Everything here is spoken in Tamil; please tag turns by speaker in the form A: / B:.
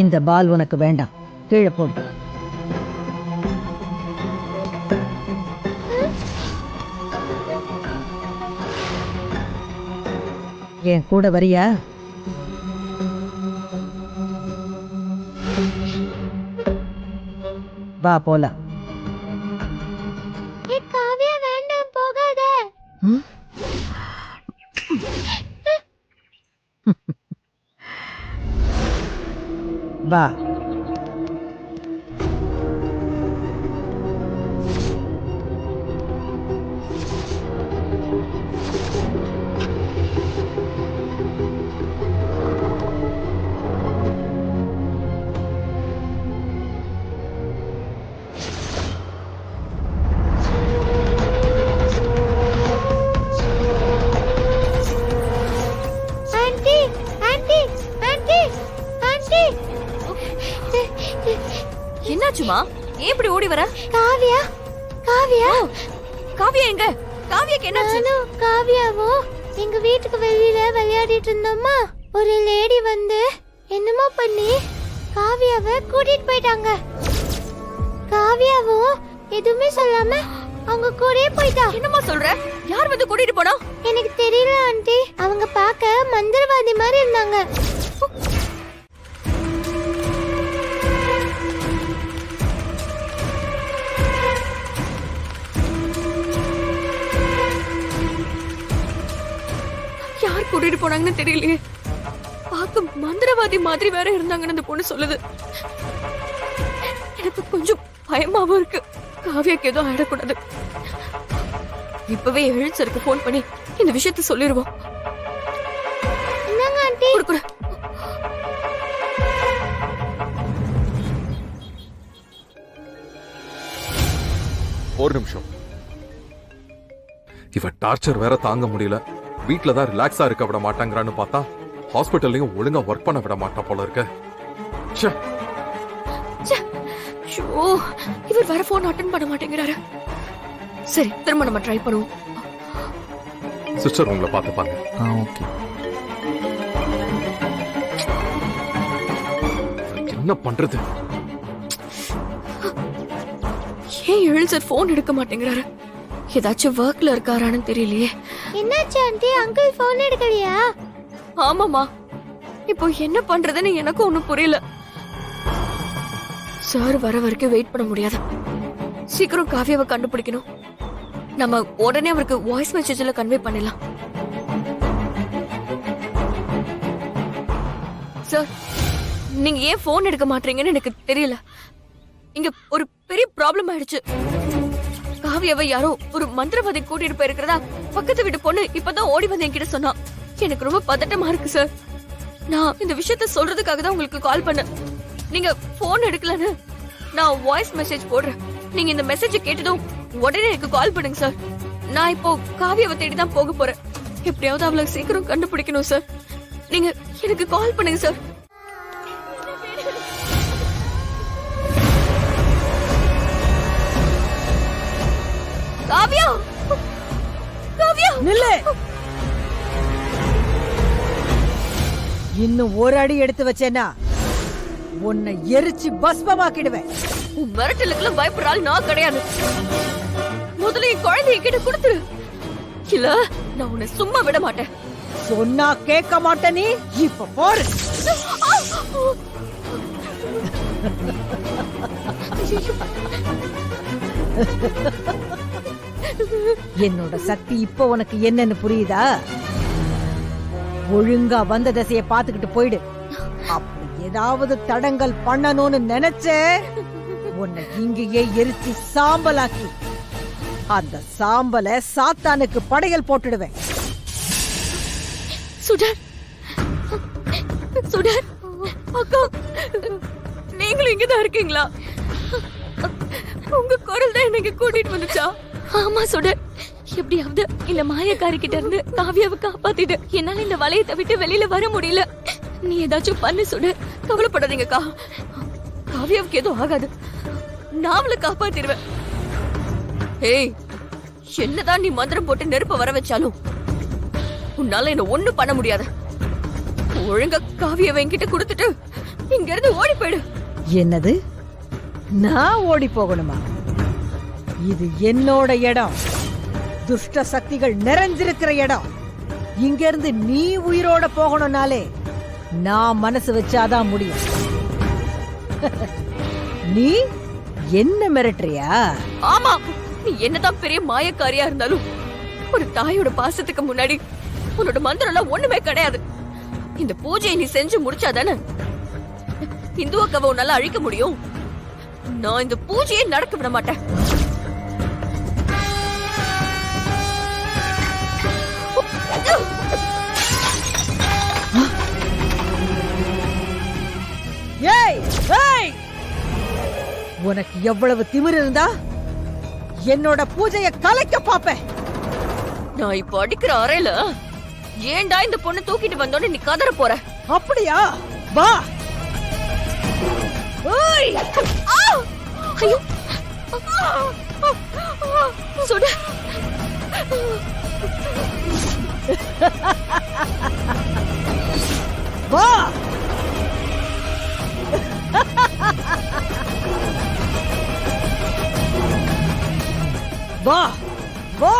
A: இந்த பால் உனக்கு வேண்டாம், கீழே போடு. என் கூட வரியா? வா போலாம்.
B: காவியா வேண்டாம், போகாத.
A: வா.
B: Aunty, aunty, aunty, aunty.
C: என்னாச்சுமா? ஏன் இப்படி ஓடி வர?
B: காவியா, காவியா.
C: காவியா எங்க? காவியாக்கு என்னாச்சு?
B: நானும் காவியாவும் எங்க வீட்டுக்கு வெளியில விளையாடிட்டு இருந்தோமா, ஒரு லேடி வந்து என்னமோ பண்ணி காவியாவை கூட்டிட்டு போயிட்டாங்க. காவியாவும் எதுவுமே சொல்லாம அவங்க கூடயே போயிட்டா.
C: என்னமா சொல்ற? யார் வந்து கூட்டிட்டு போனா?
B: எனக்கு தெரியல ஆண்டி, அவங்க பார்க்க மந்திரவாதி மாதிரி இருந்தாங்க.
C: யார் கூட்டிட்டு போனாங்கன்னு தெரியலையே. பார்க்க மந்திரவாதி மாதிரி வேற இருந்தாங்கன்னு அந்த பொண்ணு சொல்லுது. எனக்கு கொஞ்சம் பயமாவும் இருக்கு. காவியாக்கு ஏதோ ஆயிடக்கூடாது. இப்பவே எழுச்சருக்கு போன் பண்ணி இந்த விஷயத்த சொல்லிடுவோம்.
B: என்னங்க ஆண்டி?
C: குடு.
D: ஒரு நிமிஷம். இவ டார்ச்சர் வேற தாங்க முடியல. வீட்ல தான் ரிலாக்ஸா இருக்க விட மாட்டாங்கறான்னு பார்த்தா ஹாஸ்பிடல்லையும் ஒழுங்கா ஒர்க் பண்ண விட மாட்டா போல இருக்கு. ச்சே.
C: ஷோ, இவர் வேற போன் அட்டெண்ட் பண்ண மாட்டேங்கிறாரு. சரி, திரும்ப நம்ம ட்ரை பண்ணுவோம்.
D: சிஸ்டர் உங்களை பார்த்துப்பாங்க.
E: ஓகே.
D: என்ன பண்றது?
C: ஏன் எழுச்சர் போன் எடுக்க மாட்டேங்கிறாரு? ஏதாச்சும் ஒர்க்ல இருக்காரான்னு தெரியலையே.
B: என்னாச்சு ஆண்டி? Uncle phone எடுக்கலையா?
C: ஆமாமா, இப்போ என்ன பண்றதுன்னு எனக்கு ஒண்ணும் புரியல. சார் வர வரைக்கும் வெயிட் பண்ண முடியாது. சீக்கிரம் காவியாவை கண்டுபிடிக்கணும். நம்ம உடனே அவருக்கு வாய்ஸ் மெசேஜ்ல கன்வே பண்ணிடலாம். சார், நீங்க ஏன் போன் எடுக்க மாட்டீங்கன்னு எனக்கு தெரியல. இங்க ஒரு பெரிய ப்ராப்ளம் ஆயிடுச்சு. காவியாவை யாரோ ஒரு மந்திரவாதி கூட்டிட்டு போயிருக்கிறதா பக்கத்து வீட்டு பொண்ணு இப்பதான் ஓடி வந்து என்கிட்ட சொன்னா. எனக்கு ரொம்ப பதட்டமா இருக்கு சார். நான் இந்த விஷயத்த சொல்றதுக்காக தான் உங்களுக்கு கால் பண்ணேன். நீங்க போன் எடுக்கலன்னு நான் வாய்ஸ் மெசேஜ் போடுறேன். நீங்க இந்த மெசேஜ் கேட்டதும் உடனே எனக்கு கால் பண்ணுங்க சார். நான் இப்போ காவியாவை தேடி தான் போக போறேன். எப்படியாவது அவளை சீக்கிரம் கண்டுபிடிக்கணும் சார். நீங்க எனக்கு கால் பண்ணுங்க சார். காவியா, காவியா
A: நில்லு. இன்னும் ஒரு அடி எடுத்து வச்சேன்னா உன்னை எரிச்சு பஸ்பமாக்கிடுவேன்.
C: உன் மிரட்டலுக்குலாம் பயப்படுறாள் நான் கிடையாது. முதல்ல என் குழந்தைய கிட்ட கொடுத்துரு. இல்ல நான் உன்னை சும்மா விட மாட்டேன்.
A: சொன்னா கேட்க மாட்டே. நீ இப்ப போரு. என்னோட சக்தி இப்ப உனக்கு என்னன்னு புரியுதா? ஒழுங்கா வந்த திசைய பாத்துக்கிட்டு போயிடு. அப்படி ஏதாவது தடங்கல் பண்ணணும்னு நினைச்ச உன்னை இங்கேயே எரிச்சு சாம்பலாக்கி அந்த சாம்பலை சாத்தானுக்கு படையல் போட்டுடுவேன்.
C: சுடர், சுடர் அக்கா, நீங்களும் இங்கதான் இருக்கீங்களா? உங்க குரல் தான் எனக்கு கூட்டிட்டு வந்துச்சா? ஆமா சுடர், எப்படியாவது இந்த மாயக்காரி கிட்ட இருந்து காவியாவை காப்பாத்திட்டு என்னால இந்த வளையத்தை விட்டு வெளியில வர முடியல. நீ ஏதாச்சும் பண்ணு சுடர். கவலைப்படாதீங்கக்கா, காவியாவுக்கு எதுவும் ஆகாது. நான் அவளை காப்பாத்திடுவேன். ஏய், என்னதான் நீ மந்திரம் போட்டு நெருப்ப வர வச்சாலும் உன்னால என்ன ஒண்ணும் பண்ண முடியாது. ஒழுங்கா காவியாவை என்கிட்ட கொடுத்துட்டு இங்க இருந்து ஓடி போயிடு.
A: என்னது? நான் ஓடி போகணுமா? இது என்னோட இடம். துஷ்ட சக்திகள் நிறைஞ்சிருக்கிற இடம். இங்க இருந்து நீ உயிரோட போகணும்னாலே நான் மனசு வச்சாதான் முடியும். நீ என்ன மிரட்டுறியா?
C: ஆமா, நீ என்னதான் பெரிய மாயக்காரியா இருந்தாலும் ஒரு தாயோட பாசத்துக்கு முன்னாடி உன்னோட மந்திரம் எல்லாம் ஒண்ணுமே கிடையாது. இந்த பூஜையை நீ செஞ்சு முடிச்சாதானே இந்து அக்காவை உன்னால அழிக்க முடியும். நான் இந்த பூஜையை நடக்க விட மாட்டேன்.
A: ஏய் ஏய், உனக்கு எவ்வளவு திமிரு இருந்தா என்னோட பூஜையை கலைக்க பாப்பேன்.
C: நான் இப்ப அடிக்கிற அறையில ஏன்டா இந்த பொண்ணு தூக்கிட்டு வந்தோன்னு நீ கதற போற?
A: அப்படியா? வா. ஏய்,
C: ஐயோ சுடு.
A: வா. வா வா.